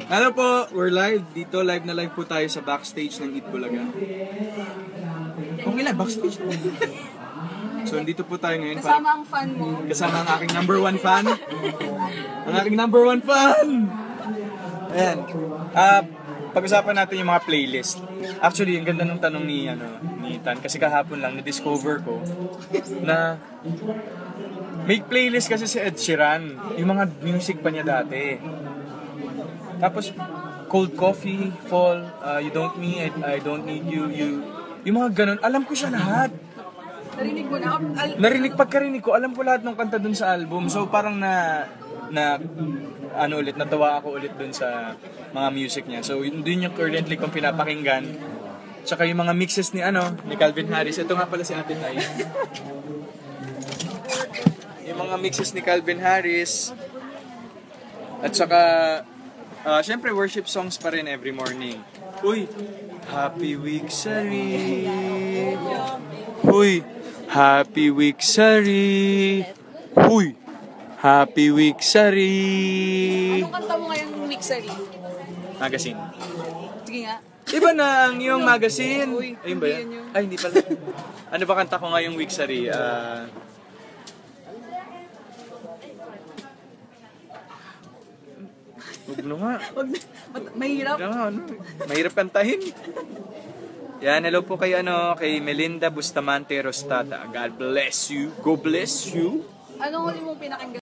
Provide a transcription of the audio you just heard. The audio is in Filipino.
Hello po, we're live. Dito live na live po tayo sa backstage ng Eat Bulaga. Okay lang, backstage. So, dito po tayo ngayon. Kasama ang fan mo. Kasama ang aking number one fan. Ang aking number one fan! Ayan. Pag-usapan natin yung mga playlist. Actually, yung ganda ng tanong ni Tan. Kasi kahapon lang, na-discover ko na may playlist kasi si Ed Sheeran. Yung mga music pa niya dati. Tapos, Cold Coffee, Fall, You Don't Me, I Don't Need You, yung mga ganun. Alam ko siya lahat. Narinig mo na? Pagkarinig ko, alam ko lahat ng kanta dun sa album. So parang natawa ako ulit dun sa mga music niya. So dun yung currently kong pinapakinggan. Tsaka yung mga mixes ni Calvin Harris. Ito nga pala si Ate Tay. Yung mga mixes ni Calvin Harris. At saka syempre worship songs pa rin every morning. Uy, Happy Week Sari. Uy, Happy Week Sari. Uy, Happy Week Sari. Anong kanta mo ngayong Mixery? Magazine. Sige nga. Iba na ang iyong magazine. Uy, ayun ba yan? hindi yan yun. Ay, hindi pala. Ano ba kanta ko ngayong Week Sari? Huwag na nga. Mahirap. Mahirap kantahin. Yan, hello po kay Melinda Bustamante Rostata. God bless you. Go bless you. Anong huli mong pinakinggan?